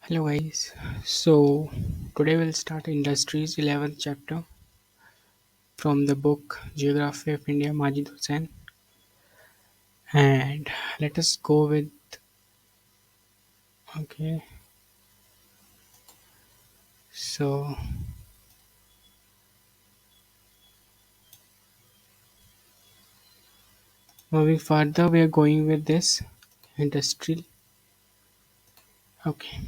Hello guys. So today we'll start Industries 11th chapter from the book Geography of India Majid Hussain, and let us go with okay. So moving further we are going with this industrial. Okay.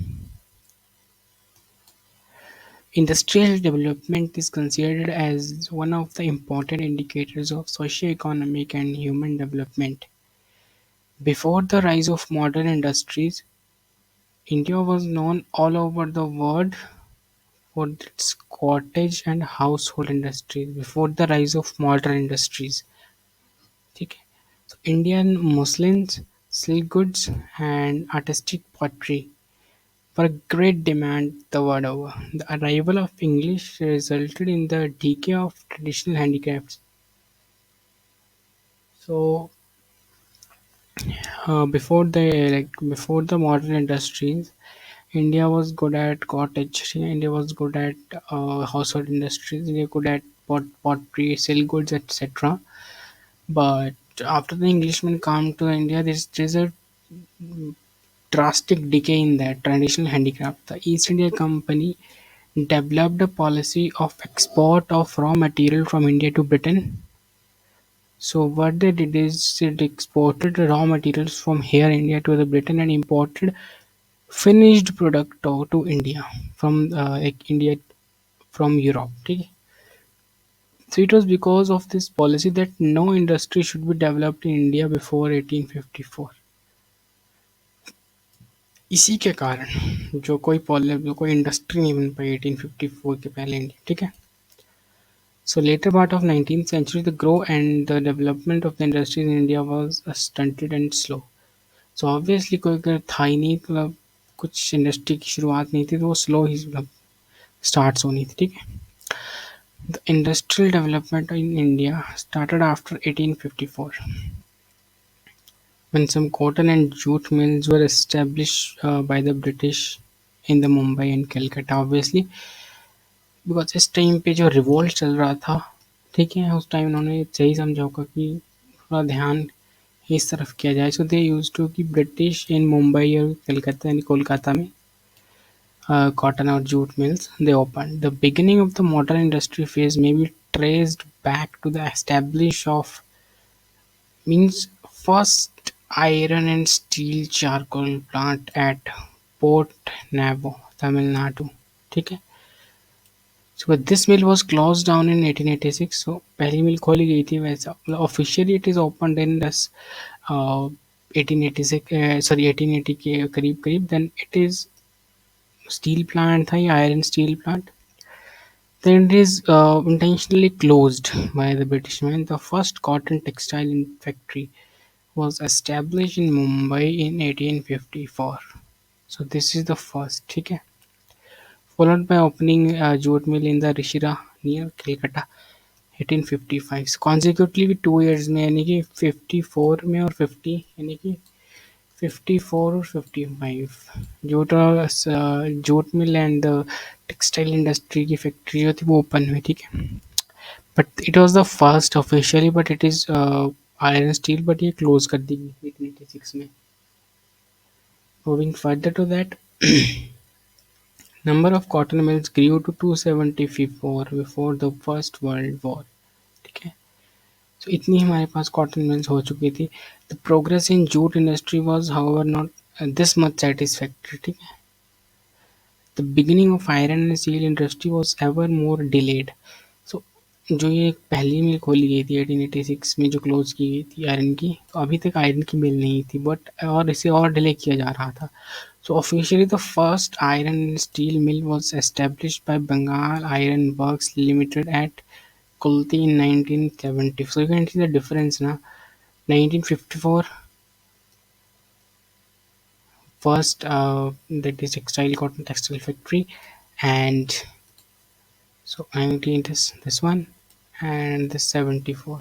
Industrial development is considered as one of the important indicators of socio-economic and human development. Before the rise of modern industries, India was known all over the world for its cottage and household industries before the rise of modern industries. ठीक है. So Indian muslins, silk goods, and artistic pottery were great demand the world over. The arrival of English resulted in the decay of traditional handicrafts. So before the modern industries, India was good at cottage. India was good at household industries. India good at pottery, silk goods, etc. But after the Englishmen come to India, there's a drastic decay in that traditional handicraft. The East India Company developed a policy of export of raw material from India to Britain. So what they did is it exported raw materials from here India to the Britain and imported finished product to India from India from Europe. ठीक है? So it was because of this policy that no industry should be developed in India before 1854. इसी के कारण जो कोई industry नहीं बन पाई 1854 के पहले इंडिया. ठीक है. So later part of 19th century, the growth and the development of the industries in India was stunted and slow. So obviously कोई अगर था ही नहीं मतलब कुछ इंडस्ट्री की शुरुआत नहीं थी तो वो स्लो ही मतलब स्टार्ट्स होनी थी. ठीक है. The industrial development in India started after 1854 when some cotton and jute mills were established by the British in the Mumbai and Calcutta. Obviously because इस टाइम पे जो रिवोल्ट चल रहा था, ठीक है? उस टाइम उन्होंने सही समझा होगा कि थोड़ा ध्यान इस तरफ किया जाए. सो दे यूज्ड टू कि ब्रिटिश इन मुंबई और कलकत्ता यानी कोलकाता में cotton or jute mills they opened. The beginning of the modern industry phase may be traced back to the establish of means first iron and steel charcoal plant at Port Navo, Tamil Nadu. ठीक है. So but this mill was closed down in 1886. So पहली मिल खोली गई थी वैसा मतलब officially it is opened in this 1886 sorry 1880 के करीब करीब. Then it is steel plant था या iron steel plant. Then it is intentionally closed by the British man. The first cotton textile factory was established in Mumbai in 1854. So this is the first. ठीक है. Followed by opening a jute mill in the Rishira near Calcutta 1855. So consecutively 2 years में यानी कि 54 में और 50 यानी कि 54 और 55 jute mill and textile industry की फैक्ट्री जो थी वो ओपन हुई. ठीक है. But it was the first officially but it is iron steel but ये क्लोज कर दी गई 1886 में. Moving further to that number of cotton mills grew to 274 before the first world war. ठीक है. So इतनी हमारे पास cotton mills हो चुकी थी. The progress in jute industry was however not this much satisfactory. ठीक है. The beginning of iron and steel industry was ever more delayed. So जो ये पहली मिल खोली गई थी 1886 में जो क्लोज की गई थी आयरन की, तो अभी तक आयरन की मिल नहीं थी बट और इसे और डिले किया जा रहा था. So officially the first iron and steel mill was established by Bengal Iron Works Limited at Kulti in 1970. So you can see the difference now. 1954 first that is textile cotton textile factory, and so 19 is this one and this 74.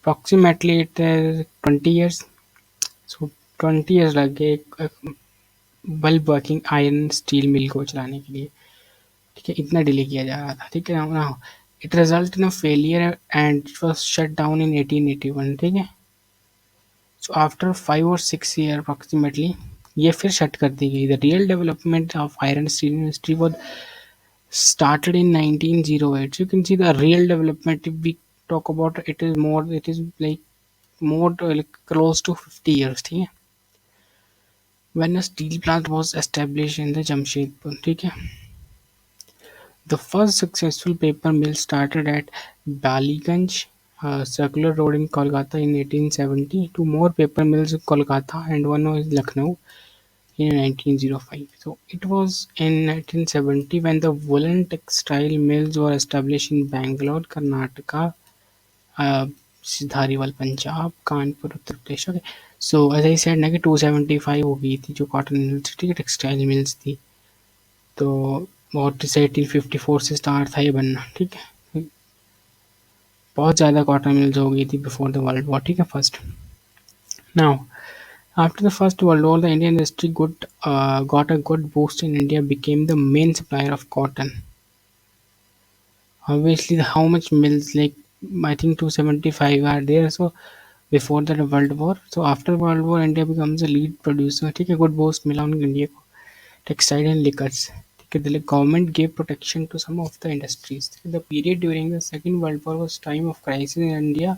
Approximately it is 20 years. So 20 years लग गए bulb working iron steel mill को चलाने के लिए। ठीक है, इतना delay किया जा रहा था। ठीक है ना, it result in a failure and it was shut down in 1881। ठीक है, so after 5 or 6 year approximately ये फिर शट कर दी गई। The real development of iron steel industry was started in 1908. So you can see the real development. If we talk about it, is more, it is like more like close to 50 years. ठीक है, when a steel plant was established in the Jamshedpur. ठीक है, the first successful paper mill started at Baliganj Circular Road in Kolkata in 1870. Two more paper mills in Kolkata and one was Lucknow in 1905. So it was in 1970 when the woolen textile mills were established in Bangalore, Karnataka, uh, Dhariwal Punjab, Kanpur Uttar Pradesh. Okay, so as I said ना कि 275 हो गई थी जो cotton mills थी, ठीक है, textile mills थी। तो और से 1854 से स्टार्ट था ये बनना। ठीक है, बहुत ज़्यादा कॉटन मिल्स हो गई थी बिफोर द वर्ल्ड वॉर। ठीक है, first. Now after the First World War, the Indian industry got a good boost in India became the main supplier of cotton. Obviously, how much mills, like I think 275 are there. So before the World War, so after World War, India becomes a lead producer. ठीक है, good boost मिला उन India को textile and liquors. ठीक है, the government gave protection to some of the industries. The period during the Second World War was time of crisis in India.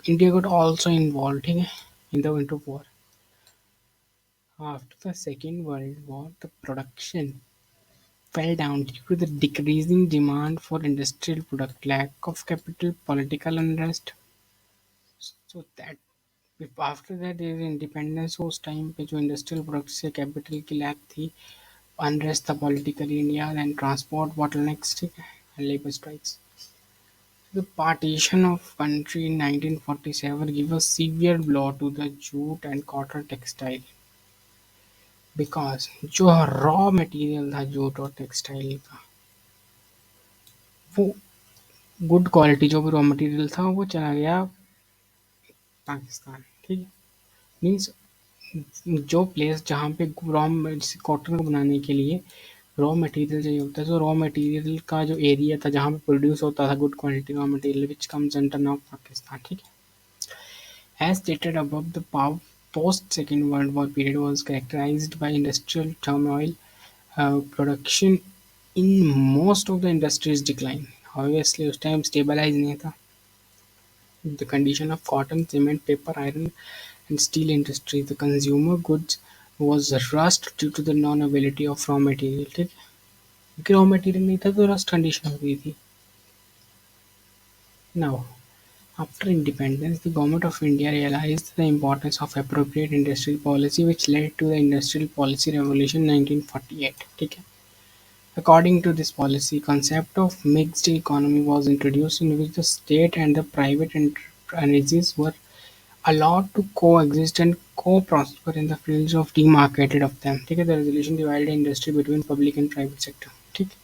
India got also involved, ठीक है, in the winter war. After the Second World War, the production fell down due to the decreasing demand for industrial product, lack of capital, political unrest. So that after that there is independence, उस time पे जो industrial product से capital की lack थी, unrest था political India, then transport bottlenecks, ठीक है, labour strikes. The partition of country in 1947 gave a severe blow to the jute and cotton textile because जो रॉ मटेरियल था जूट और textile का, वो गुड क्वालिटी जो भी रॉ मटेरियल था वो चला गया पाकिस्तान। ठीक है, मीन्स जो प्लेस जहाँ पे रॉ कॉटन को बनाने के लिए रॉ मटेरियल चाहिए होता है, तो रॉ मटेरियल का जो एरिया था जहाँ पे प्रोड्यूस होता था good quality raw material which comes under now Pakistan. ठीक है, as stated above, the post Second World War period was characterized by industrial turmoil, production in most of the industries decline. Obviously उस time stabilize नहीं था। The condition of cotton, cement, paper, iron and steel industry, the consumer goods was rushed due to the non-availability of raw material। ठीक है, क्योंकि raw material नहीं था तो rust condition हो गई थी। Now, after independence, the Government of India realized the importance of appropriate industrial policy which led to the Industrial Policy Revolution 1948. ठीक है, according to this policy, concept of mixed economy was introduced in which the state and the private enterprises were allowed to coexist and co-prosper in the fields of demarcated of them। ठीक है, the resolution divided industry between public and private sector। ठीक,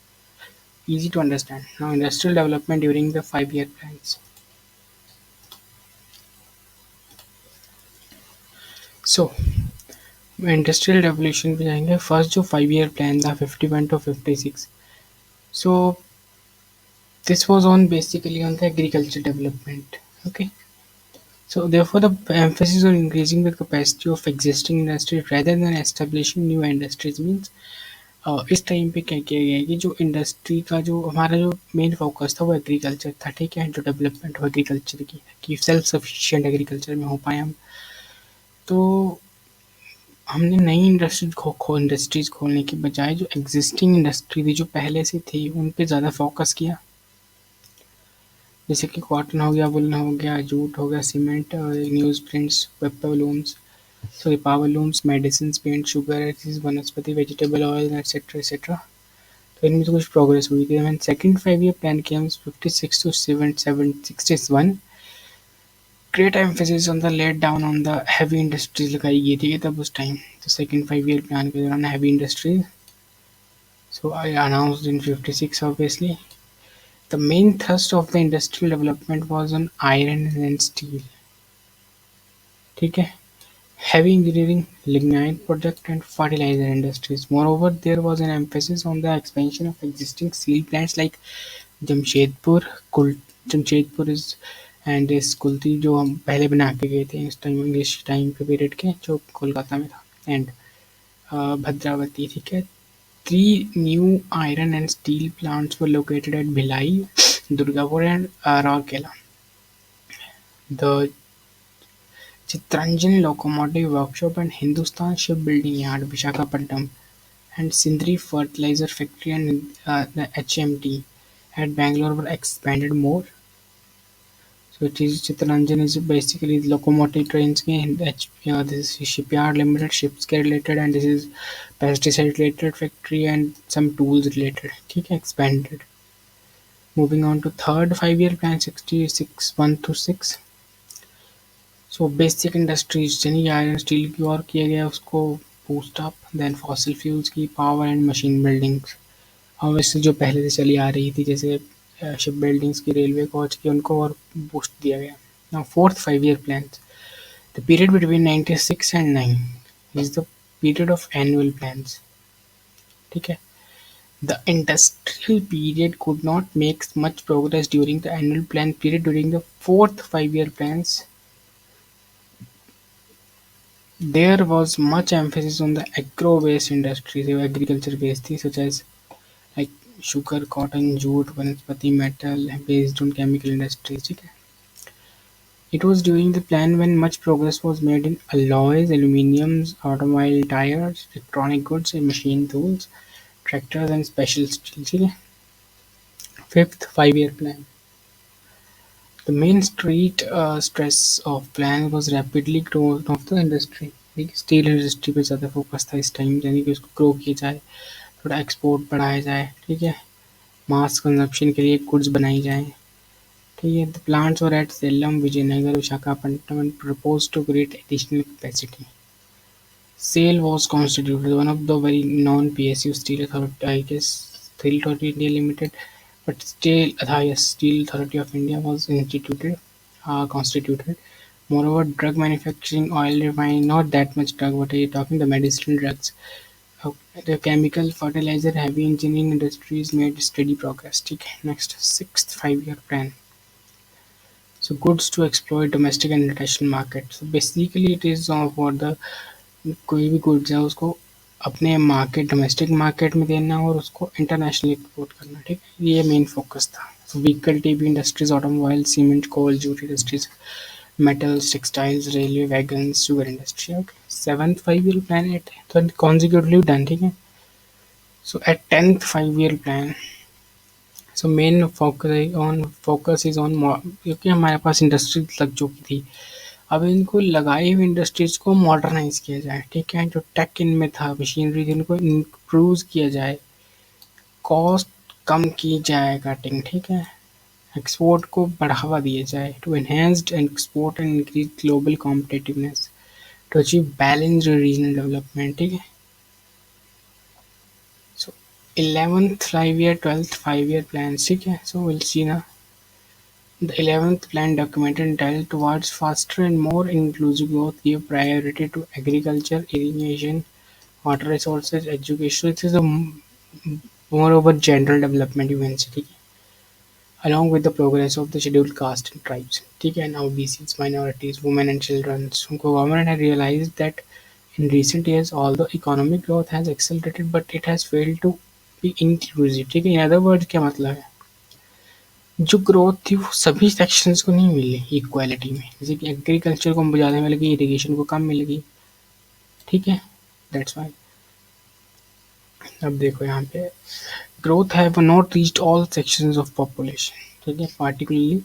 easy to understand। Now industrial development during the 5 year plans। So industrial revolution पे जाएंगे। First जो 5 year plan था 51 to 56, so this was on basically on the agriculture development. Okay, so therefore the emphasis on increasing the capacity of existing industries rather than establishing new industries means इस time पे क्या किया गया है कि जो industry का जो हमारा जो मेन फोकस था वो एग्रीकल्चर था। ठीक है, जो डेवलपमेंट हो एग्रीकल्चर की कि सेल्फ सफिशिएंट एग्रीकल्चर में हो पाए हम। तो हमने नई इंडस्ट्रीज खोलने की बजाय जो एग्जिस्टिंग इंडस्ट्री थी जो पहले से थी उन पे ज़्यादा फोकस किया। जैसे कि कॉटन हो गया, वुलन हो गया, जूट हो गया, cement, news prints, paper looms, sorry powerlooms, medicine, paint, sugar, vanaspati, vegetable oil et cetera et cetera. तो इनमें तो कुछ प्रोग्रेस हुई थी। मैंने सेकंड 5 year प्लान किया 56 to 61, great emphasis on the let down on the heavy industries लगाई गई थी तब उस टाइम। तो सेकंड 5 year प्लान के दौरान heavy industries, so I announced in 56 obviously. The main thrust of the industrial development was on iron and steel। ठीक है, heavy engineering, lignite project, and fertilizer industries. Moreover, there was an emphasis on the expansion of existing steel plants like Jamshedpur कुल जमशेदपुर इस and इस कुल्ती जो हम पहले बना के गए थे इस टाइम इंग्लिश टाइम के पीरियड के जो कोलकाता में था एंड भद्रावती ठीक है three new iron and steel plants were located at Bhilai Durgapur and Rourkela the Chittaranjan locomotive workshop and Hindustan Shipbuilding Yard Visakhapatnam and Sindri Fertilizer Factory and the HMT at Bangalore were expanded more. So it is Chittaranjan is basically locomotive trains के and this is shipyard limited ships के related and this is pesticide related factory and some tools related ठीक है expanded. Moving on to third 5 year plan 66 1 to 6. So basic industries यानी iron steel की और किया गया उसको boost up then fossil fuels की power and machine buildings obviously जो पहले से चली आ रही थी जैसे शिप बिल्डिंग्स की रेलवे कोच की उनको और बूस्ट दिया गया now fourth 5 year plan the period between 96 and 9 is the period of annual plans ठीक है the industrial period could not make much progress during the annual plan period during the fourth 5 year plans. There was much emphasis on the agro-based industries, agriculture-based things such as like sugar, cotton, jute, vanaspati, metal, based on chemical industries. ठीक है? It was during the plan when much progress was made in alloys, aluminiums, automobile tires, electronic goods, and machine tools, tractors, and special steel. ठीक है? Fifth 5 year plan. The main street stress of plan was rapidly growth of the industry. ठीक steel industry पे ज़्यादा focus था इस time यानी कि उसको ग्रो किया जाए थोड़ा एक्सपोर्ट बढ़ाया जाए ठीक है मास कंजप्शन के लिए गुड्स बनाई जाए ठीक है the plants were at Salem Vijayanagar Visakhapatnam and propose to create additional capacity SAIL was constituted one of the very non-PSU steel authority I guess Steel Authority India Limited but still yes, Steel Authority of India was constituted. Moreover, drug manufacturing, oil refining, not that much drug, but you're talking the medicinal drugs, uh, the chemical, fertilizer, heavy engineering industries made steady progress. ठीक है, next sixth 5 year plan. So goods to exploit domestic and international market. So basically it is for the कोई भी goods है उसको अपने market domestic market में देना और उसको इंटरनेशनल एक्सपोर्ट करना ठीक है ये मेन फोकस था vehicle TV industries automobile cement coal jute industries metals textiles railway wagons sugar industry okay seventh 5 year plan eight तो कॉन्जिक्यूटिवली डन ठीक है so eight tenth 5 year plan so main focus is on क्योंकि हमारे पास industry लग चुकी थी अब इनको लगाई हुई इंडस्ट्रीज को मॉडर्नाइज किया जाए ठीक है जो टेक इनमें था मशीनरी जिनको इम्प्रूव किया जाए कॉस्ट कम की जाए कटिंग ठीक है एक्सपोर्ट को बढ़ावा दिया जाए to enhanced export and increase global competitiveness to achieve balanced regional development ठीक है सो 11th 5 year 12th 5 year plans ठीक है सो विल सी ना The 11th plan documented entitled Towards Faster and More Inclusive Growth gave priority to agriculture, irrigation, water resources, education. This is a moreover general development you can say, ठीक है? Along with the progress of the scheduled caste and tribes. ठीक है? Now BCs, minorities, women and children. So government had realized that in recent years, although economic growth has accelerated, but it has failed to be inclusive. ठीक है? In other words, क्या मतलब है? जो growth थी वो सभी सेक्शंस को नहीं मिली इक्वालिटी में जैसे कि एग्रीकल्चर को ज़्यादा मिलेगी इरिगेशन को कम मिलेगी ठीक है दैट्स वाई अब देखो यहाँ पे growth have not reached all sections of population ठीक है पार्टिकुलरली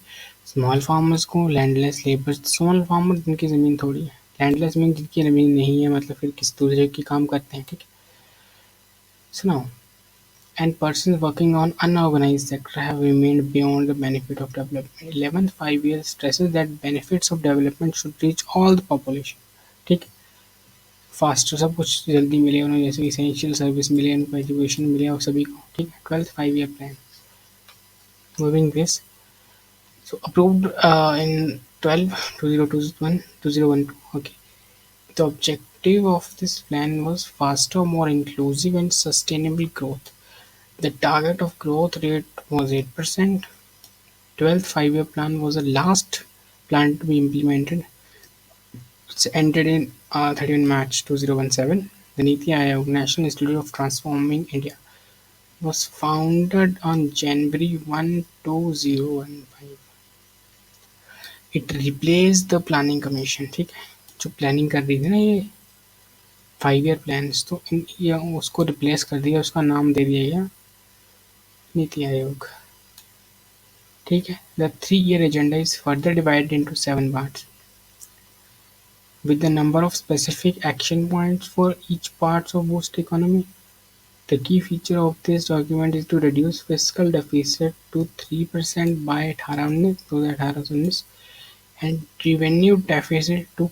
स्मॉल फार्मर्स को लैंडलेस लेबर्स स्मॉल फार्मर जिनकी ज़मीन थोड़ी है लैंडलेस मीन जिनकी ज़मीन नहीं है मतलब फिर किस दूसरे की काम करते हैं ठीक है सुनाओ and persons working on unorganized sector have remained beyond the benefit of development. 11th 5 year stresses that benefits of development should reach all the population. ठीक फास्टर सब कुछ जल्दी मिले उन्हें जैसे इसेंशियल सर्विस मिले उनको एजुकेशन मिले और सभी को ठीक है 12th 5 year plan moving this so approved in 12 2021 2012 okay The objective of this plan was faster, more inclusive, and sustainable growth. The target of growth rate was 8%. 12th five-year plan was the last plan to be implemented. It ended in 31 March 2017. The Niti Aayog National Institute of Transforming India was founded on January 1, 2015. It replaced the Planning Commission. ठीक है, जो planning कर रही थी ना ये 5 year plans, तो ये उसको रिप्लेस कर दिया, उसका नाम दे दिया गया नीति आयोग. ठीक है. The 3-year agenda is further divided into 7 parts, with the number of specific action points for each part of boost economy. The key feature of this document is to reduce fiscal deficit to 3% by 2018 and revenue deficit to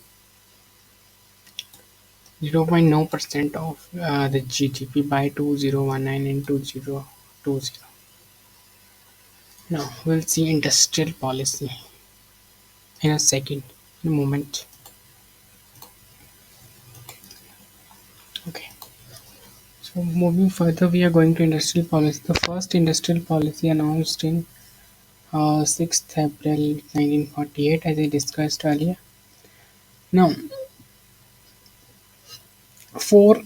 0.9% of the GDP by 2019 and 2020. Now we'll see industrial policy in a second, in a moment. Okay. So moving further, we are going to industrial policy. The first industrial policy announced in 6th April 1948, as I discussed earlier. Now, four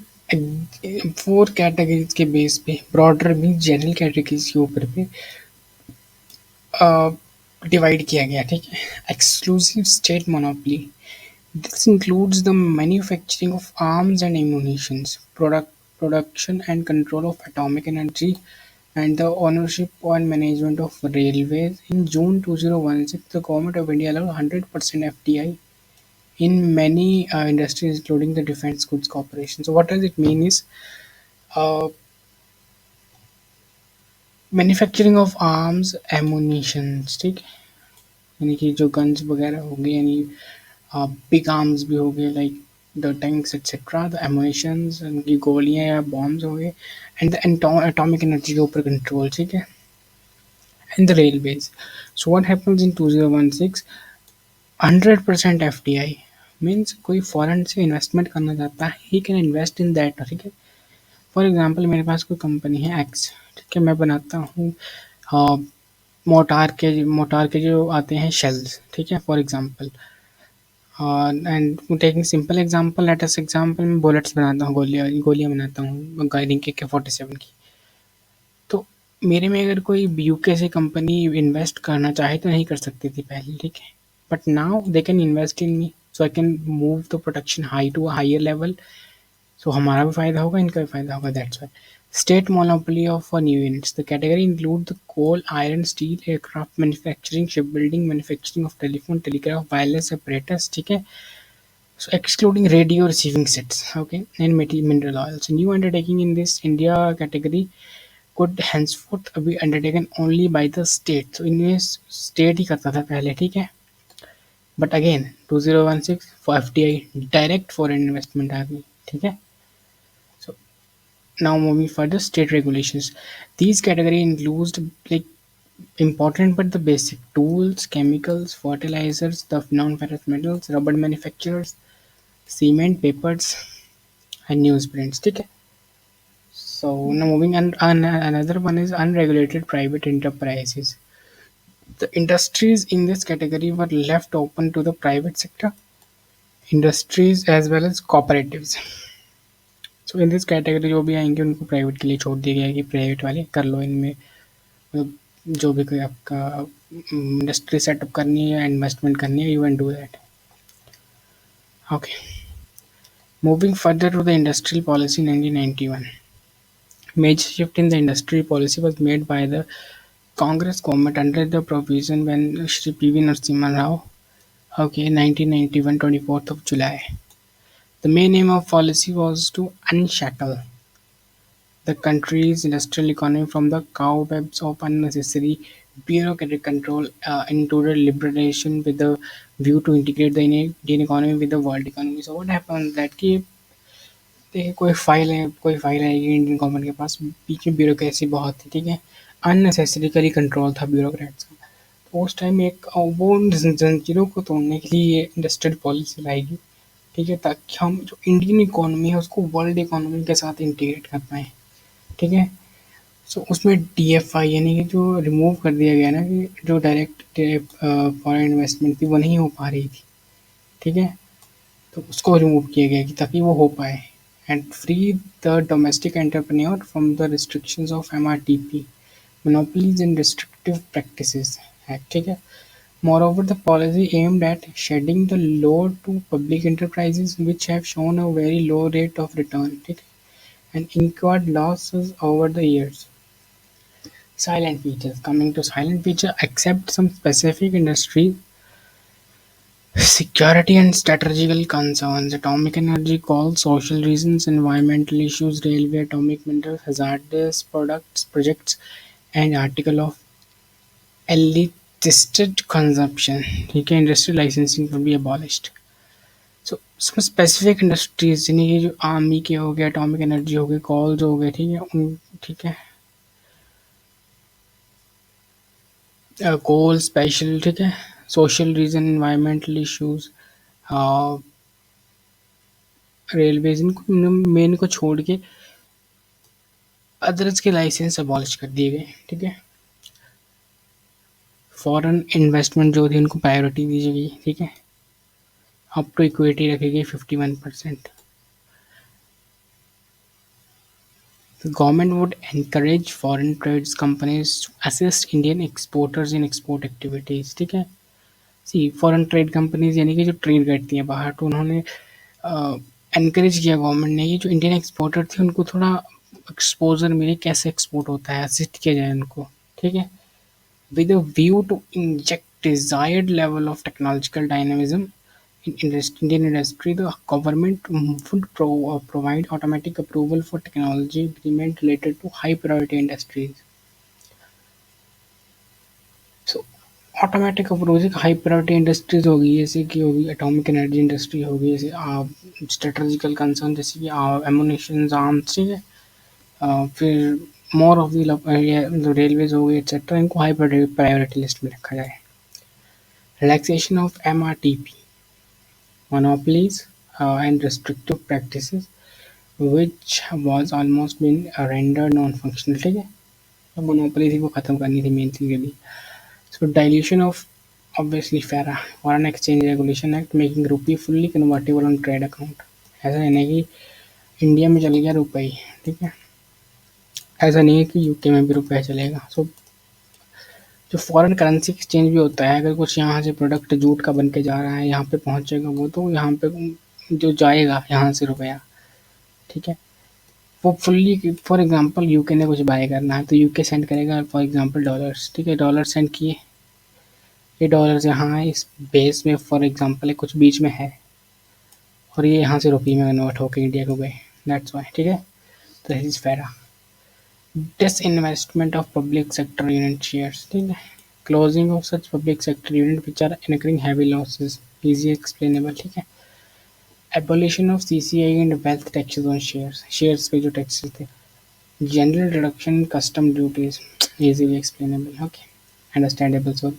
four categories के base पे, broader में general categories के ऊपर पे divide किया गया. ठीक है. Exclusive state monopoly. This includes the manufacturing of arms and ammunitions, production and control of atomic energy, and the ownership and management of railways. In June 2016, the Government of India allowed 100% FDI in many industries, including the Defence Goods Corporation. So, what does it mean is uh, manufacturing of arms ammunitions. ठीक है, यानी कि जो guns वगैरह हो गए, यानी big arms भी हो गए, like the tanks et cetera, the ammunitions, उनकी गोलियां या बॉम्ब्स हो गए, एंड द एटॉमिक एनर्जी के ऊपर कंट्रोल. ठीक है. And the railways. So what happens in 2016, 100% FDI means कोई फॉरेन से इन्वेस्टमेंट करना चाहता है, he can invest in that. ठीक है. फॉर एग्जाम्पल, मेरे पास कोई कंपनी है एक्स. ठीक है. मैं बनाता हूँ मोटार के जो आते हैं शेल्स. ठीक है. For example, and taking simple example, latest example, मैं बुलेट्स बनाता हूँ, गोलियाँ बनाता हूँ गाइडिंग के AK-47 की. तो मेरे में अगर कोई यूके से कंपनी इन्वेस्ट करना चाहे तो नहीं कर सकती थी पहले. ठीक है. But now they can invest in me, so I can move the production high to higher level. So हमारा भी फायदा होगा, इनका भी फायदा होगा. That's why. State monopoly of new units. The category includes the coal, iron, steel, aircraft manufacturing, shipbuilding, manufacturing of telephone, telegraph, wireless apparatus. ठीक है. So excluding radio receiving sets. Okay. And mineral oils. New undertaking in this India category could henceforth be undertaken only by the state. So इनमें state ही करता था पहले. ठीक है. But again 2016 for FDI, direct foreign investment आ गई. ठीक है. So now moving further, state regulations. These category includes like important but the basic tools, chemicals, fertilizers, the non-ferrous metals, rubber manufacturers, cement, papers, and newsprints. ठीक है. So now moving on, another one is unregulated private enterprises. The industries in this category were left open to the private sector industries as well as cooperatives. So in this category जो भी आएंगे उनको private के लिए छोड़ दिया गया है कि प्राइवेट वाले कर लो इनमें, मतलब जो भी कोई आपका इंडस्ट्री सेटअप करनी है या इन्वेस्टमेंट करनी है, you can do that. Okay. Moving further to the industrial policy 1991. Major shift in the industry policy was made by the Congress government under the provision when Shri P.V. Narasimha Rao. Okay, 1991, 24th of July. The main aim of policy was to unshackle the country's industrial economy from the cobwebs of unnecessary bureaucratic control, included liberalization with the view to integrate the Indian economy with the world economy. So what happens that कि देखिए कोई file आएगी Indian government के पास, बीच में bureaucracy बहुत थी. ठीक है. अननेसेसरिकली कंट्रोल था ब्यूरोक्रेट्स का. तो उस टाइम एक वो जंजीरों को तोड़ने के लिए ये इंडस्ट्रियल पॉलिसी लाएगी ठीक है, ताकि हम जो इंडियन इकोनॉमी है उसको वर्ल्ड इकोनॉमी के साथ इंटीग्रेट कर पाएँ, ठीक है। सो उसमें डीएफआई यानी कि जो रिमूव कर दिया गया ना कि जो डायरेक्ट फॉरेन इन्वेस्टमेंट थी वो नहीं हो पा रही थी, ठीक है। तो उसको रिमूव किया गया कि ताकि वो हो पाए and free the domestic entrepreneur from the restrictions of MRTP monopolies and restrictive practices act, ठीक है। Moreover, the policy aimed at shedding the load to public enterprises which have shown a very low rate of return, ठीक है, and incurred losses over the years. Silent features. Coming to silent feature, except some specific industries, security and strategical concerns, atomic energy calls, social reasons, environmental issues, railway, atomic minerals, hazardous products, projects, and article of elitist consumption. ठीक है, industry licensing will be abolished. सो इसमें specific industries यानी कि जो army के हो गए, atomic energy हो गए, कॉल्स हो गए, ठीक है, ठीक है, कोल स्पेशल, ठीक है, social reason, environmental issues, railways, इनको मेन को छोड़ के अदर्स के लाइसेंस अबॉलिश कर दिए गए, ठीक है। फॉरेन इन्वेस्टमेंट जो थी उनको प्रायोरिटी दी गई, ठीक है। अप टू इक्विटी रखी गई 51%. The government would encourage foreign trades companies to assist Indian exporters in export activities, ठीक है। सी फॉरेन ट्रेड कंपनीज यानी कि जो ट्रेड करती हैं बाहर, तो उन्होंने एनकरेज किया गवर्नमेंट ने कि जो इंडियन एक्सपोर्टर थे उनको थोड़ा एक्सपोजर मिले, कैसे एक्सपोर्ट होता है, असिस्ट किया जाए उनको, ठीक है। With a view to inject desired level of technological dynamism in Indian industry, the government would provide automatic approval for technology agreement related to high priority industries. So automatic approach high priority industries होगी, जैसे कि होगी atomic energy industry होगी, जैसे strategical concern जैसे कि ammunition arms, ठीक है। फिर मोर ऑफ द रेलवेज हो गई एक्सेट्रा, इनको हाई प्रायोरिटी लिस्ट में रखा जाए। Relaxation of MRTP monopolies and restrictive practices which was almost been rendered non-functional, ठीक है। तो मोनोपोली थी वो खत्म करनी थी मेन चीज अभी। सो डाइल्यूशन ऑफ ऑब्वियसली फेरा foreign exchange regulation act making rupee fully convertible on trade account. ऐसा नहीं कि इंडिया में चल गया रुपये ही, ठीक है, ऐसा नहीं है कि यूके में भी रुपया चलेगा। सो जो फॉरेन करेंसी एक्सचेंज भी होता है, अगर कुछ यहाँ से प्रोडक्ट जूट का बन के जा रहा है, यहाँ पे पहुँचेगा वो, तो यहाँ पे जो जाएगा यहाँ से रुपया, ठीक है, वो फुल्ली फॉर एग्जांपल यूके ने कुछ बाय करना है तो यूके सेंड करेगा फॉर एग्जांपल डॉलर्स, ठीक है, डॉलर सेंड किए, ये डॉलर्स यहाँ है इस बेस में फॉर एग्जांपल कुछ बीच में है और ये यहाँ से रुपये में कन्वर्ट होकर इंडिया को गए, दैट्स वाई, ठीक है। तो this is FERA. Disinvestment of public sector unit shares, ठीक है, closing of such public sector unit which are incurring heavy losses, easy explainable, ठीक है। Abolition of CCI and wealth taxes on shares, shares पे जो taxes थे। General reduction in custom duties, easily explainable, okay, understandable. So,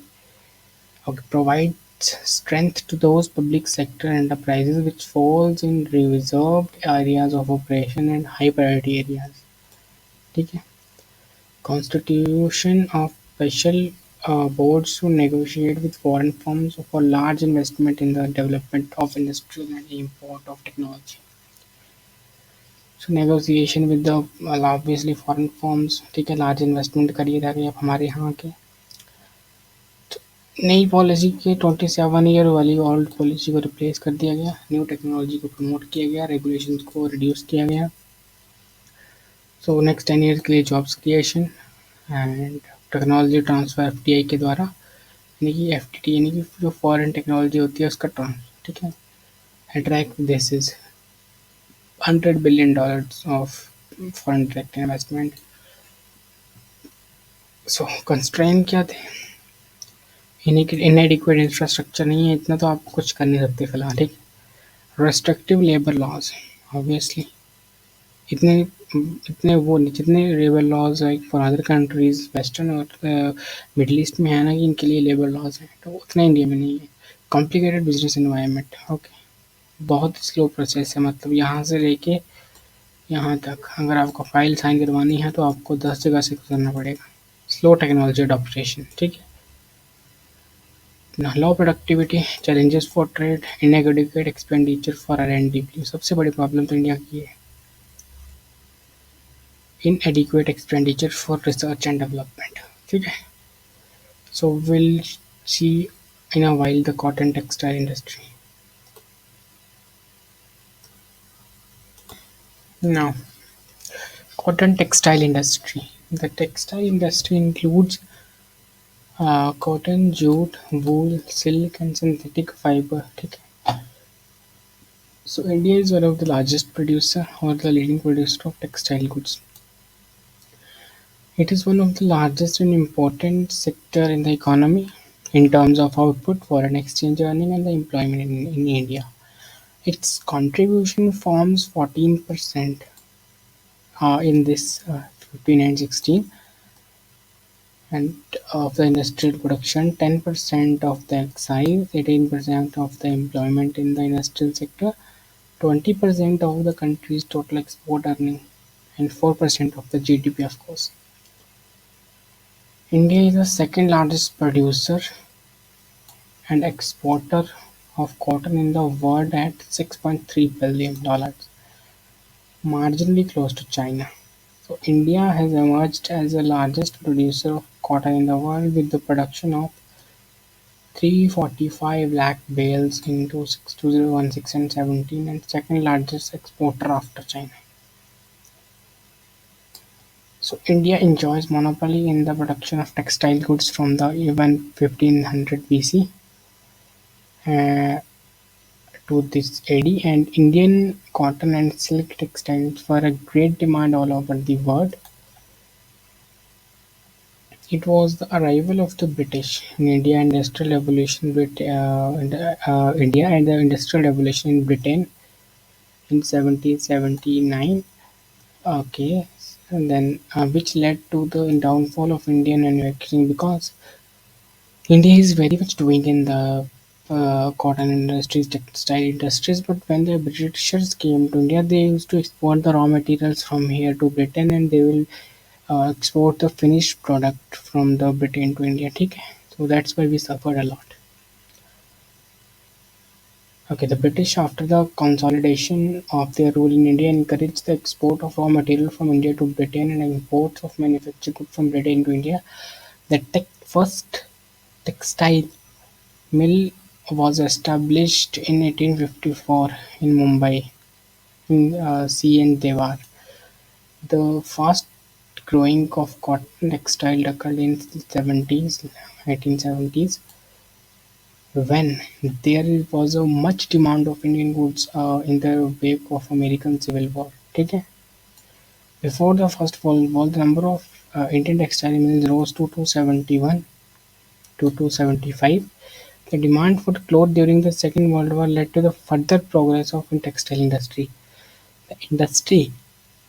okay, provides strength to those public sector enterprises which falls in reserved areas of operation and high priority areas. ठीक है, constitution of special boards to negotiate with foreign firms for large investment in the development of industrial and import of technology. So negotiation with the obviously foreign firms, ठीक है, large investment करिए ताकि आप हमारे यहाँ के। नई पॉलिसी के 27 ईयर वाली ओल्ड पॉलिसी को रिप्लेस कर दिया गया, न्यू टेक्नोलॉजी को प्रमोट किया गया, रेगुलेशन को रिड्यूस किया गया। सो नेक्स्ट 10 ईयर के लिए jobs creation and technology transfer FTI के द्वारा, यानी कि एफटीटी यानी कि जो फॉरेन टेक्नोलॉजी होती है उसका ट्रांसफर, ठीक है। Attract this is $100 billion of foreign direct investment. So constraint क्या थे, इनएडिक्वेट इंफ्रास्ट्रक्चर नहीं है, इतना तो आप कुछ कर नहीं सकते फिलहाल, ठीक। रेस्ट्रिक्टिव लेबर लॉज, ऑब्वियसली इतने इतने वो नहीं जितने labour laws like for other countries western और मिडल ईस्ट में है ना कि इनके लिए लेबर लॉज हैं, तो उतना इंडिया में नहीं है। कॉम्प्लिकेटेड बिजनेस एनवायरनमेंट, ओके, बहुत स्लो प्रोसेस है, मतलब यहाँ से लेके यहाँ तक अगर आपको फाइल साइन करवानी है तो आपको 10 जगह से गुजरना पड़ेगा। स्लो टेक्नोलॉजी अडॉप्टेशन, ठीक है। लो productivity, challenges for trade, इनएडिक्वेट expenditure for R&D। सबसे बड़ी प्रॉब्लम तो इंडिया की है, inadequate expenditure for research and development, ठीक है। So we'll see in a while the cotton textile industry. Now, cotton textile industry. The textile industry includes cotton, jute, wool, silk, and synthetic fiber. ठीक है? So India is one of the largest producer or the leading producer of textile goods. It is one of the largest and important sector in the economy in terms of output, foreign exchange earning, and the employment in India. Its contribution forms 14% in this 15 and 16 and of the industrial production, 10% of the excise, 18% of the employment in the industrial sector, 20% of the country's total export earning, and 4% of the GDP, of course. India is the second largest producer and exporter of cotton in the world at $6.3 billion, marginally close to China. So India has emerged as the largest producer of cotton in the world with the production of 345 lakh bales in 2016 and 17, and second largest exporter after China. So India enjoys monopoly in the production of textile goods from the even 1500 BC uh, to this AD, and Indian cotton and silk textiles were a great demand all over the world. It was the arrival of the British in India and industrial revolution India and the industrial revolution in Britain in 1779. Okay, and then which led to the downfall of Indian manufacturing, because India is very much doing in the cotton industries, textile industries. But when the Britishers came to India, they used to export the raw materials from here to Britain, and they will export the finished product from the Britain to India. ठीक है? So that's why we suffered a lot. Okay, the British, after the consolidation of their rule in India, encouraged the export of raw material from India to Britain and imports of manufactured goods from Britain to India. The first textile mill was established in 1854 in Mumbai, in C. N. Devar. The fast growing of cotton textile occurred in 1870s, when there was a much demand of Indian goods in the wake of American Civil War. ठीक है? Before the First World War, the number of Indian textile mills rose to 271 to 275. The demand for cloth during the Second World War led to the further progress of the textile industry. The industry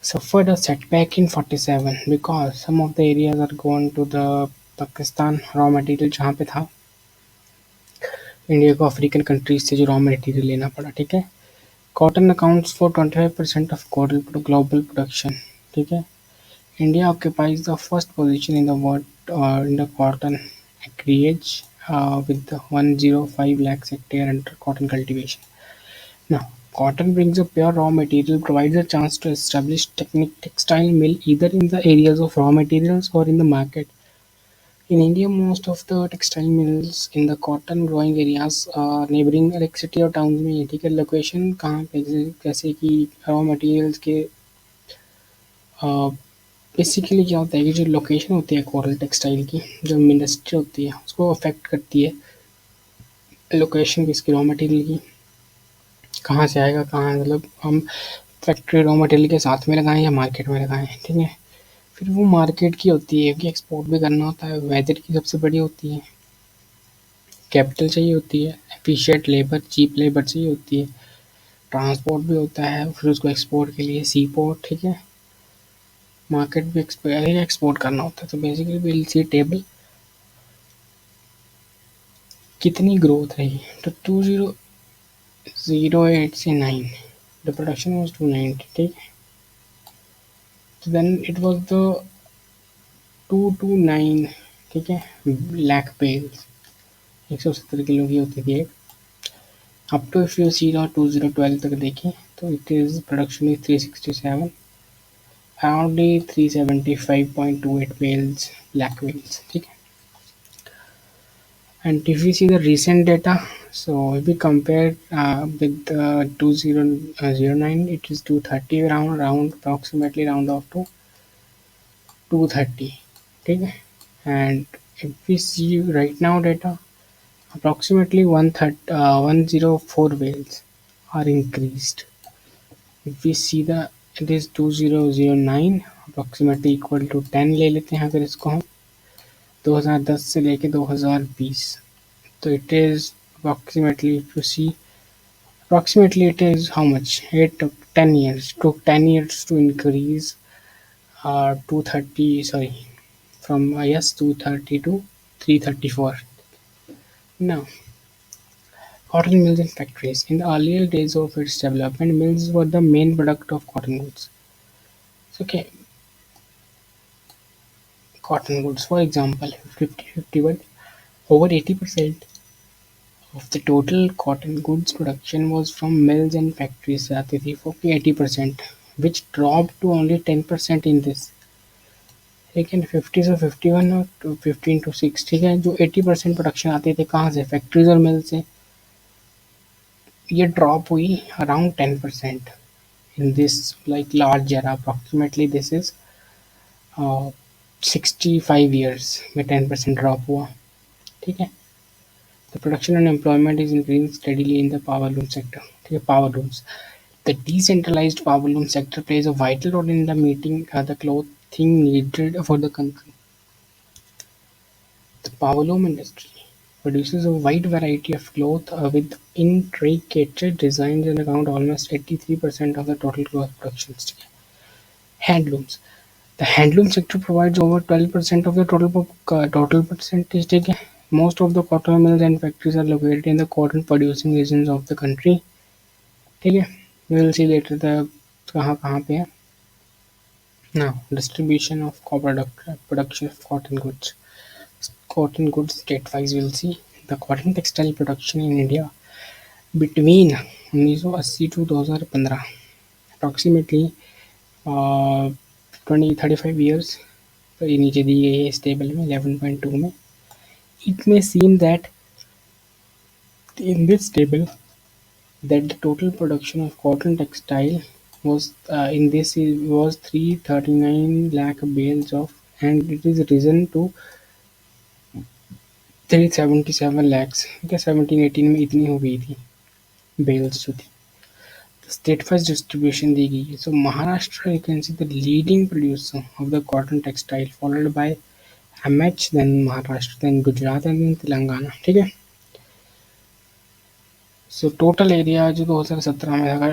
suffered a setback in 47 because some of the areas are gone to the Pakistan raw material, जहाँ पे था India को African countries से जो raw material लेना पड़ा। ठीक है। Cotton accounts for 25% of global production. ठीक है। India occupies the first position in the world in the cotton acreage with 105 lakhs hectare under cotton cultivation. Now, cotton brings a pure raw material, provides a chance to establish textile mill either in the areas of raw materials or in the market. In India, most of the textile mills in the cotton growing areas neighboring like city और towns में है। ठीक है। Location कहाँ पे, जैसे कि raw materials के बेसिकली क्या होता है कि जो लोकेशन होती है कोरल टेक्सटाइल की, जो इंडस्ट्री होती है उसको अफेक्ट करती है लोकेशन किसकी, रॉ मटेरियल की कहाँ से आएगा, कहाँ मतलब हम फैक्ट्री रॉ मटेरियल के साथ में लगाएं या मार्केट में लगाएं। ठीक है। फिर वो मार्केट की होती है कि एक्सपोर्ट भी करना होता है, वेदर की सबसे बड़ी होती है, कैपिटल चाहिए होती है, एफिशिएंट लेबर, चीप लेबर चाहिए होती है, ट्रांसपोर्ट भी होता है, फिर उसको एक्सपोर्ट के लिए सी पोर्ट। ठीक है। मार्केट भी एक्सपोर्ट करना होता है। तो बेसिकली विल सी टेबल कितनी ग्रोथ रही। तो 08 से 9, the production was 290. ठीक है, तो then it was the 229, ठीक है, लाख पेल्स, 170 किलो की होती थी एक। Up to if you see 2012 तक देखें तो it is production is 367, around 375.28 pales black whales, ठीक है। And if we see the recent data, so if we compare with 2009, it is 230 round approximately round off to 230, ठीक है। And if we see right now data, approximately 104 whales are increased. If we see the it is 2009 approximately equal to 10 ले लेते हैं अगर इसको हम 2010 से लेके 2020, so it is approximately, if you see, approximately it is how much? It took 10 years. Took 10 years to increase 230, sorry, from yes 230 to 334. Now, cotton mills and factories. In the earlier days of its development, mills were the main product of cotton goods. So, okay, cotton goods, for example, 50-51, over 80% of the total cotton goods production was from mills and factories से आती थी, 40-80%, which dropped to only 10% in this. लेकिन 50 से 51 और 15 to 6, ठीक है, जो 80% production आते थे कहाँ से? फैक्ट्रीज और मिल से। ये ड्रॉप हुई around 10% in this like large era, approximately this is 65 years में 10% ड्रॉप हुआ, ठीक है। The production and employment is increasing steadily in the power loom sector. ठीक है, power looms. The decentralized power loom sector plays a vital role in the meeting the clothing needed for the country. The power loom industry produces a wide variety of cloth with intricate designs and account almost 83% of the total cloth production. Handlooms. The handloom sector provides over 12% of the total percentage. ठीक है, most of the cotton mills and factories are located in the cotton producing regions of the country. ठीक है, we will see later the कहाँ कहाँ पे है। Now, distribution of production of cotton goods. Cotton goods state-wise, we'll see the cotton textile production in India between 1980 to 2015, approximately 35 years, तो ये नीचे दी गई है इस टेबल में 11.2 में। It may seem that in this table that the total production of cotton textile was in this was 339 lakh bales of, and it is risen to 377 lakhs, क्या 17-18 में इतनी हो गई थी बेल्स जो थी। स्टेट वाइज डिस्ट्रीब्यूशन दी गई है। So Maharashtra you can see the leading producer of the cotton textile, followed by MH, then Maharashtra, then Gujarat and then Telangana, ठीक है। सो टोटल एरिया जो 2017 में अगर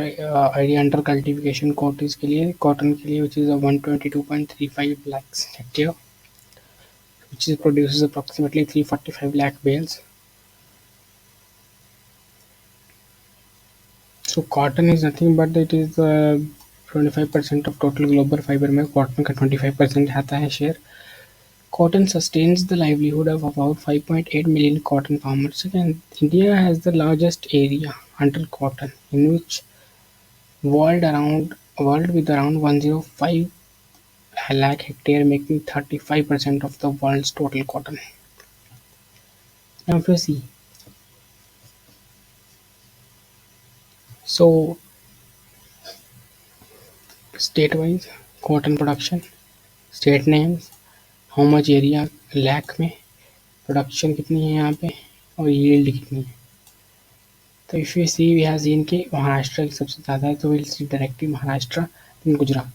आइडिया अंडर कल्टिवेशन कॉटेज के लिए कॉटन के लिए which is 122.35 lakhs hectare, which is produces approximately 345 lakh bales. So cotton is nothing but it is 25% of total global fiber में cotton का 25% आता है share. Cotton sustains the livelihood of about 5.8 million cotton farmers. Again, India has the largest area under cotton, in which world with around 105 lakh hectare, making 35% of the world's total cotton. Now, if you see, so state-wise cotton production, state names, how much area lakh में, production कितनी है यहाँ पे, और yield कितनी है। तो if you see we have seen के महाराष्ट्र की सबसे ज़्यादा है, तो will see directly Maharashtra then Gujarat.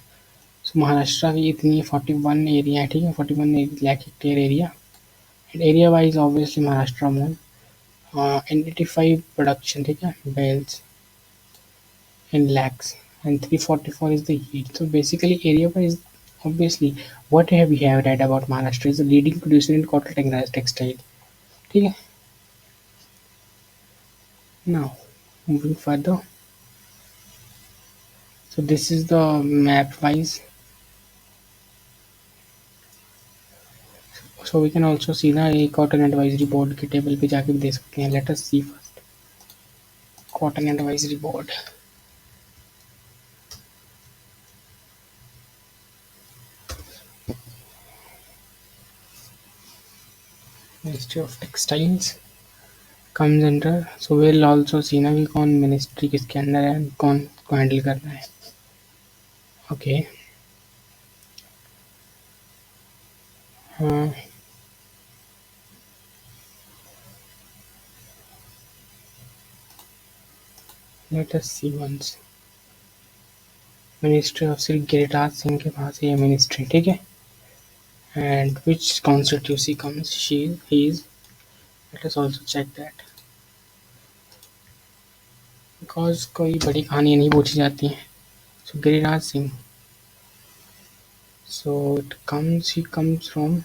So Maharashtra की इतनी 41 एरिया है, ठीक है, 41 lakh hectare area, and area wise obviously Maharashtra मोन एंड 85 प्रोडक्शन, ठीक है, bales in lakhs, and 344 is the yield. So basically area wise, obviously what we have read about Maharashtra is the leading producer in cotton textile, ठीक है। Now Moving further, so this is the map wise. So we can also see ना ये cotton advisory board के table पे जाके भी दे सकते हैं. Let us see first cotton advisory board. Ministry of Textiles comes under. So we'll also see ना कि कौन ministry किसके अंदर है, कौन को handle कर रहा है. Okay. Uh, let us see once. Ministry of Shri Giriraj Singh के पास है ये मिनिस्ट्री, ठीक है. And which constituency comes she he is. Let us also check that because कोई बड़ी कहानी नहीं पूछी जाती हैं. So Giriraj Singh, so it comes he comes from.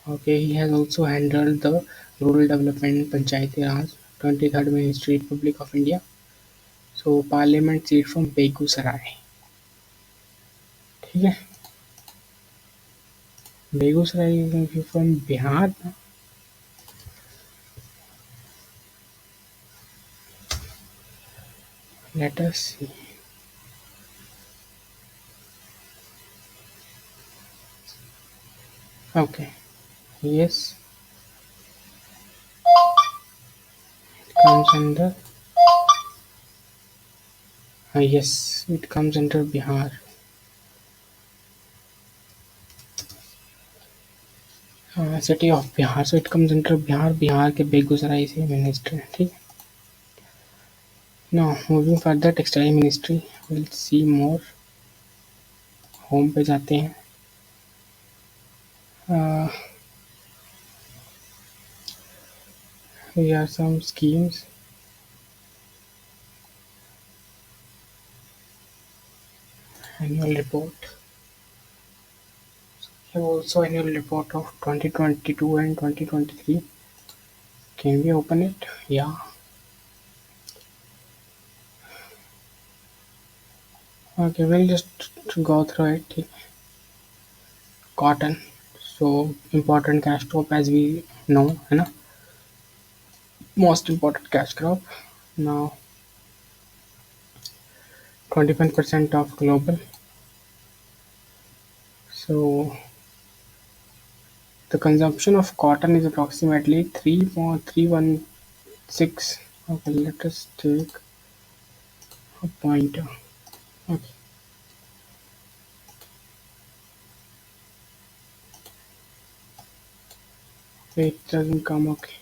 Okay, he has also handled the rural development Panchayati Raj 23rd ministry republic of India. So parliament seat from Begusarai, ठीक है. Begusarai from Bihar. Late us see. Okay. Yes, comes under. Yes, it comes under Bihar. City of Bihar. So it comes under Bihar. Bihar के बेगूसराय से minister है, ठीक है. Now moving further, textile ministry. We'll see more. Home पे जाते हैं. Here are some schemes. Annual report. Here also annual report of 2022 and 2023. Can we open it? Yeah. Okay, we'll just go through it. ठीक है. Cotton. So important cash crop as we know, है ना. Most important cash crop. Now 25% of global. So the consumption of cotton is approximately 3.316. Okay, let us take a pointer. Okay. It doesn't come. Okay.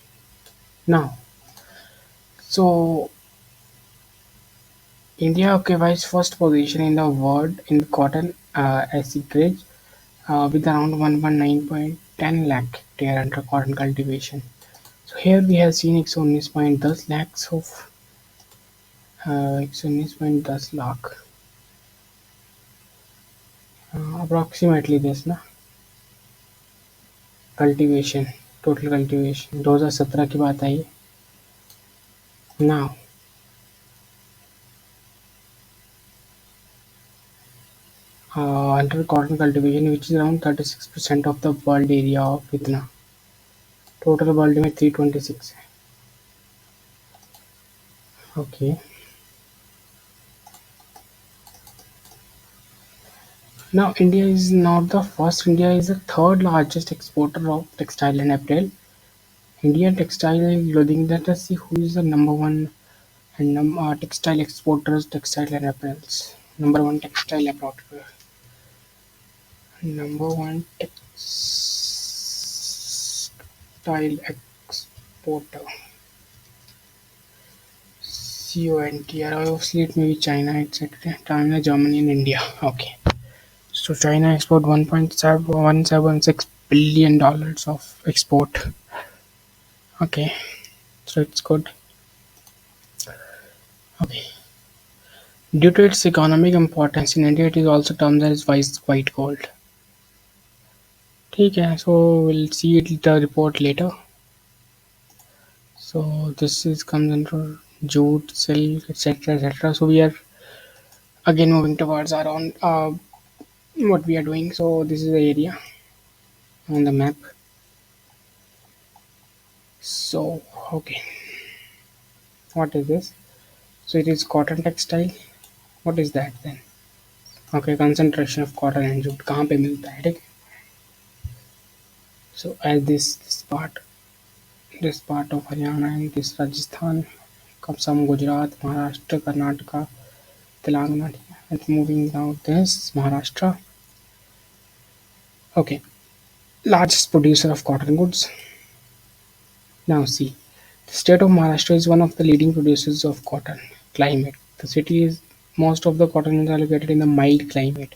Now, so India occupies first position in the world in cotton acreage with around 119.10 lakh hectare under cotton cultivation. So here we have seen 119.10 lakhs of 119.10 lakh approximately this ना cultivation. Total cultivation 2017 की बात आई. Now under cotton cultivation which is around 36% of the world area of इतना. Total world में 326 है. Okay. Now India is not the first. India is the third largest exporter of textile and apparel. Indian textile and clothing. Let us see who is the number one and textile exporters, textile and apparels. Number one textile exporter. Number one textile exporter. CONTR. Obviously, it may be China, etc. China, Germany, and India. Okay. So China export $1.176 billion of export. Okay. So it's good. Okay. Due to its economic importance in India, it is also termed as white gold. ठीक है. So we'll see it the report later. So this is comes under jute, silk, etc., etc. So we are again moving towards our own what we are doing. So this is the area on the map. So okay, what is this? So it is cotton textile. What is that then? Okay, concentration of cotton and jute कहाँ पे मिलता है ठीक है? So as this part of Haryana and this Rajasthan, some Gujarat, Maharashtra, Karnataka, Telangana. ठीक है? And moving down this Maharashtra. Okay, largest producer of cotton goods. Now see, the state of Maharashtra is one of the leading producers of cotton. Climate. The city is most of the cotton mills are located in the mild climate,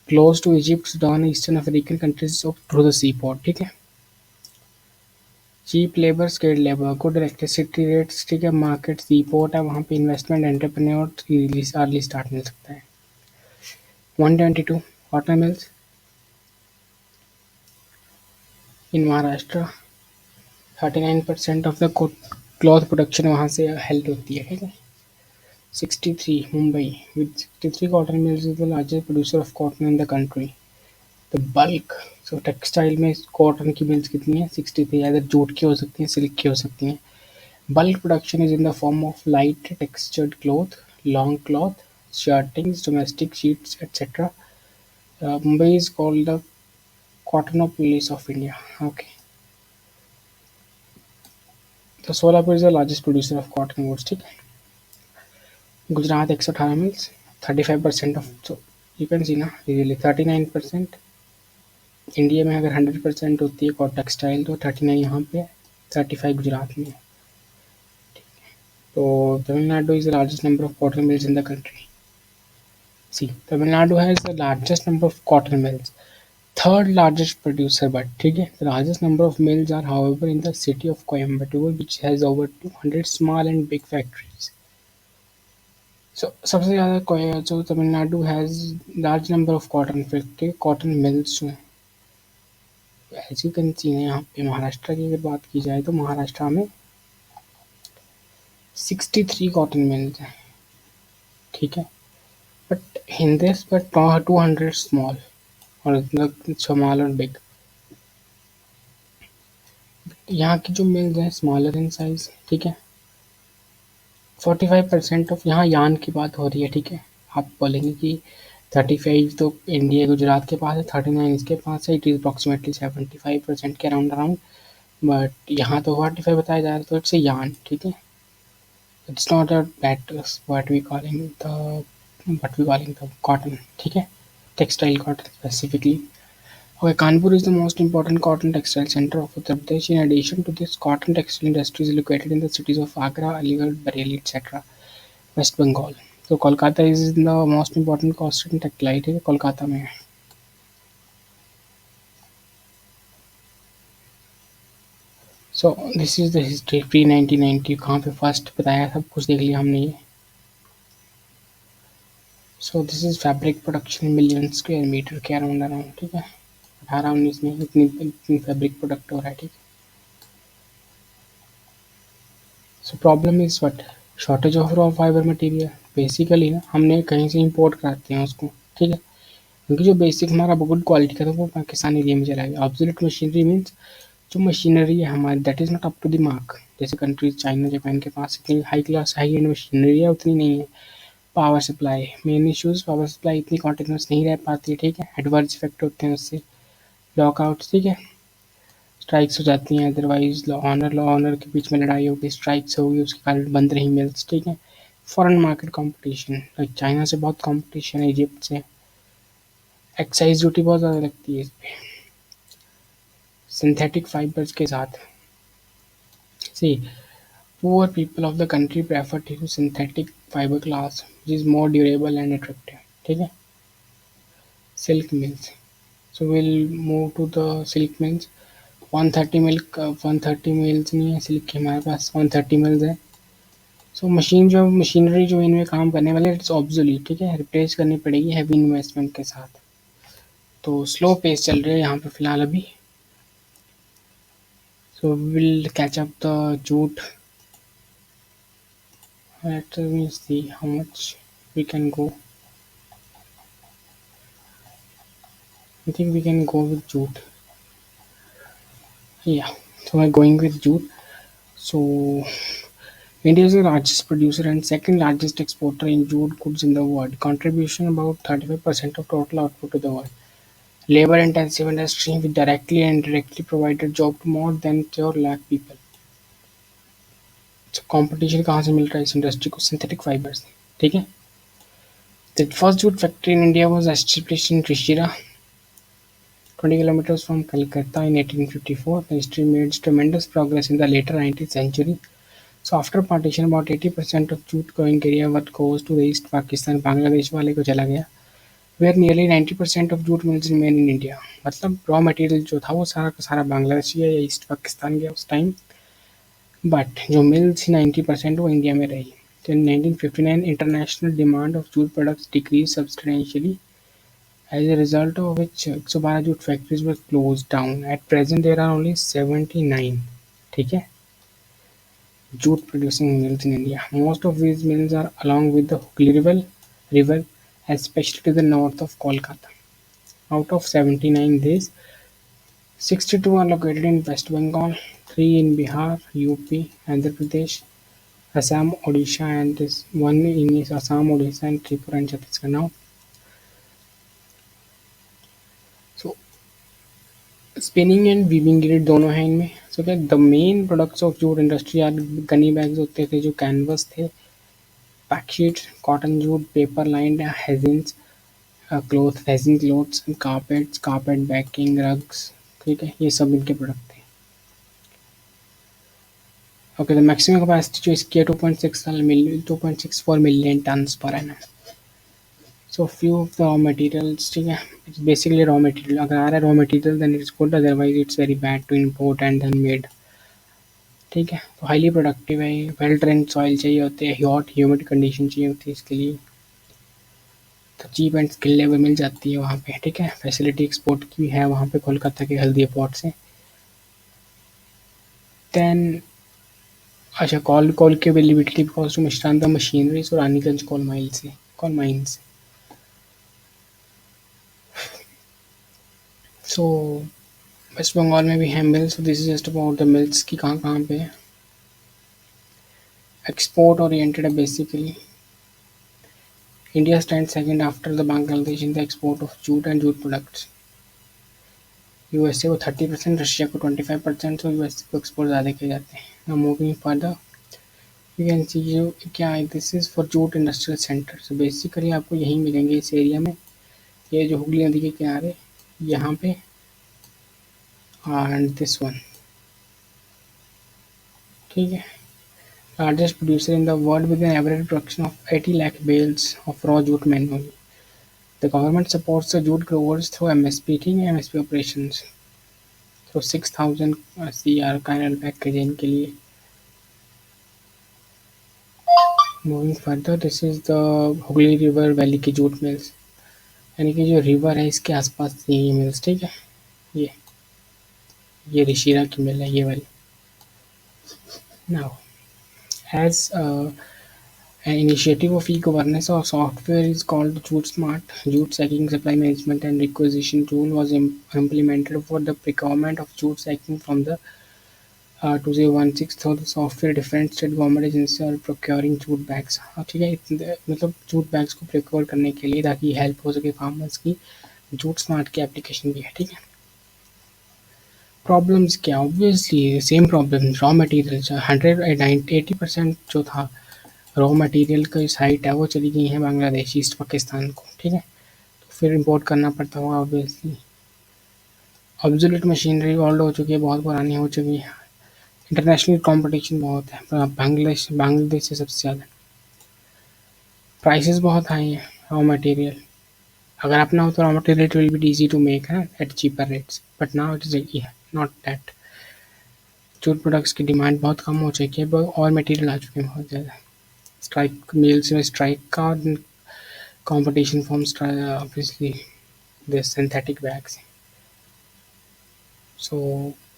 close to Egypt, Sudan, Eastern African countries of through the seaport. ठीक है? Cheap labour, skilled labour, good electricity rates, ठीक है, market seaport है, वहाँ पे investment entrepreneur early start मिल सकता है. 122 cotton mills in Maharashtra. 39% of the cloth production वहाँ से हेल्ड होती है. ठीक है. 63 Mumbai with 63 cotton mills is the largest producer of cotton in the country. The bulk. So textile में कॉटन की मिल्स कितनी है? 63. अगर जूट की हो सकती हैं, सिल्क की हो सकती हैं. Bulk production is in the form of light textured cloth, long cloth, shirtings, domestic sheets, etc. Mumbai is called the Cottonopolis of India. Okay. So Solapur is the largest producer of cotton goods. ठीक है. Gujarat 118 mills. 35% of, so you can see ना, really 39%. India में अगर 100% होती है cotton textile तो 39 यहाँ पे, 35 गुजरात में. तो Tamil Nadu is the largest number of cotton mills in the country. See, Tamil Nadu has the largest number of cotton mills, third largest producer, but ठीक है, the largest number of mills are however in the city of Coimbatore, which has over 200 small and big factories. So सबसे ज़्यादा जो Tamil Nadu has large number of cotton factory, cotton mills जो हैं. As you can see यहाँ पे महाराष्ट्र की अगर बात की जाए तो महाराष्ट्र में 63 cotton mills हैं. ठीक है. But in this, but 200 small और small और big. यहाँ की जो मिल्स हैं स्मॉलर इन साइज. ठीक है. 45% ऑफ यहाँ यान की बात हो रही है. ठीक है. आप बोलेंगे कि 35 तो इंडिया गुजरात के पास है, 39 इसके पास है, इट इज अप्रॉक्सीमेटली 75% के अराउंड अराउंड. बट यहाँ तो 45 बताया जा रहा है, तो इट्स ए यान. ठीक है. It's not a that what we calling the cotton. ठीक है. Textile cotton specifically. Okay, Kanpur is the most important cotton textile center of Uttar Pradesh. In addition to this, cotton textile industry is located in the cities of Agra, Aligarh, Bareilly, etc. West Bengal. So Kolkata is the most important cotton textile. ठीक है, कोलकाता में है. So this is the history pre 1990. कहाँ पे first बताया, सब कुछ देख लिया हमने ये. So this is fabric production million square meter के अराउंड. ठीक है. 18-19 में इतनी फैब्रिक प्रोडक्ट हो रहा है. ठीक है. So problem is what? Shortage of raw fibre material. Basically ना हमने कहीं से इंपोर्ट कराते हैं उसको. ठीक है. क्योंकि जो बेसिक हमारा गुड क्वालिटी का था वो पाकिस्तान एरिया में चला गया. ऑब्सोल्यूट मशीनरी मीन्स जो मशीनरी है हमारी that is not up to the mark. जैसे कंट्रीज चाइना जापान के पास इतनी high class high end machinery है उतनी नहीं है. Power supply main issues. Power supply इतनी कॉन्टिन्यूस नहीं रह पाती है. ठीक है. एडवर्स इफेक्ट होते हैं उससे. लॉकआउट. ठीक है. स्ट्राइक्स हो जाती हैं. अदरवाइज लॉ ऑनर के बीच में लड़ाई होगी, स्ट्राइक्स होगी, उसके कारण बंद रही मिल्स. ठीक है. Foreign market competition. Like China से बहुत कंपटीशन है, इजिप्ट से. एक्साइज ड्यूटी बहुत ज़्यादा लगती है इस पर सिंथेटिक फाइबर्स के साथ. See poor people of the country prefer to use synthetic fibre class which is more durable and attractive. ठीक है. Silk mills. So will move to the silk mills. 130 mills नहीं है सिल्क की हमारे पास. 130 mills है. सो machinery जो इनमें काम करने वाले इट्स ऑब्सोलीट. ठीक है. रिप्लेस करनी पड़ेगी हैवी इन्वेस्टमेंट के साथ. तो स्लो पेस चल रही है यहाँ पे फिलहाल अभी. So we'll catch up the jute. Let me see how much we can go. I think we can go with jute. Yeah. So we're going with jute. So India is the largest producer and second largest exporter in jute goods in the world. Contribution about 35% of total output to the world. Labor intensive industry which directly and indirectly provided job to more than 4 lakh people. So competition कहाँ से मिल रहा है इस industry को synthetic fibres से ठीक है The first jute factory in India was established in Trishira, 20 kilometers from Calcutta in 1854. The history made tremendous progress in the later 19th century. So after partition, about 80% of jute growing area what goes to the East Pakistan, Bangladesh वाले को चला गया, where nearly 90% of jute mills remain in India. मतलब raw material जो था वो सारा का सारा बांग्लादेश या ईस्ट पाकिस्तान गया उस टाइम बट जो मिल्स थी 90% वो इंडिया में रही तो in 1959 international demand of jute products decreased substantially as a result of which 112 jute factories were closed down. At present there are only 79 ठीक है jute producing mills in India. Most of these mills are along with the Hooghly River, especially to the north of Kolkata. Out of 79 these, 62 are located in West Bengal, 3 in Bihar, UP, Andhra Pradesh, Assam, Odisha, and this one in is Assam, Odisha, and Tripura and Chhattisgarh. Now, so spinning and weaving unit दोनों हैं इनमें so क्या the main products of jute industry are gunny bags होते थे जो canvas थे pack sheets cotton jute paper line hessians cloth resin cloths carpets carpet backing rugs ठीक है ये सब इनके प्रोडक्ट थे ओके द मैक्सिमम कैपेसिटी जो इसकी है 2.64 million turns per annum so few of the raw materials ठीक है इट्स बेसिकली रॉ मटेरियल अगर आ रहा है raw material then it's good otherwise it's very bad to import and then made ठीक है तो हाईली प्रोडक्टिव है वेल ट्रेन सॉइल चाहिए होते हैं हॉट ह्यूमिड कंडीशन चाहिए होती है इसके लिए तो चीप एंड स्किल लेवल मिल जाती है वहाँ पे ठीक है फैसिलिटी एक्सपोर्ट की भी है वहाँ पे कोलकाता के हल्दिया पोर्ट से देन अच्छा कॉल कॉल की अवेलेबिलिटी बिकॉज टू मिश्रान द मशीनरीज और Raniganj coal mines so West Bengal में भी है mills this is just about the mills की कहाँ कहाँ पे है एक्सपोर्ट ओरिएंटेड है basically India stand second after the Bangladesh in the export of jute and jute products USA को 30% रशिया को 25% तो यूएसए को एक्सपोर्ट ज़्यादा किए जाते हैं now moving further you can सी जो क्या है this is for jute industrial centre so basically आपको यहीं मिलेंगे इस एरिया में ये जो हुगली नदी के किनारे यहाँ पे एंड दिस वन ठीक है largest producer in the world with an average production of 80 lakh bales of raw jute annually. The government supports the jute growers through MSP ठीक है MSP operations. So 6,000 CR canal package है इनके लिए. Moving further, this is the Hooghly River Valley की jute mills. यानी कि जो river है इसके आसपास ये मिल्स ठीक है ये ये ऋषिरा की मिल है ये वाली now as an initiative of e-governance or software is called Jute Smart. Jute sacking supply management and requisition tool was implemented for the procurement of jute sacking from the 2016 so the software different state government agencies are procuring jute bags. ठीक है मतलब jute bags को procure करने के लिए ताकि help हो सके फार्मर्स की जूट स्मार्ट की एप्लीकेशन भी है ठीक है प्रॉब्लम्स क्या obviously same problem raw material 180% जो था रॉ मटेरियल की साइट है वो चली गई है बांग्लादेश ईस्ट पाकिस्तान को ठीक है तो फिर इंपोर्ट करना पड़ता होगा ऑब्वियसली ऑब्सोल्यूट मशीनरी ओल्ड हो चुकी है बहुत पुरानी हो चुकी है इंटरनेशनल कंपटीशन बहुत है बांग्लादेश से सबसे ज़्यादा प्राइसेस बहुत हाई हैं रॉ मटेरियल अगर अपना हो तो raw material it will be easy to make है at cheaper rates but now it is not that jute products की डिमांड बहुत कम हो चुकी है और मटेरियल आ चुके हैं बहुत ज़्यादा स्ट्राइक मिल्स में स्ट्राइक का competition forms obviously the synthetic bags. So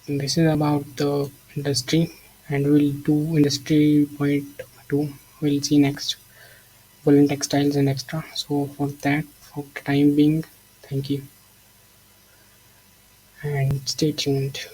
This is about the industry, and we'll do industry point two. We'll see next woolen textiles and extra. So for that, for the time being, thank you and stay tuned.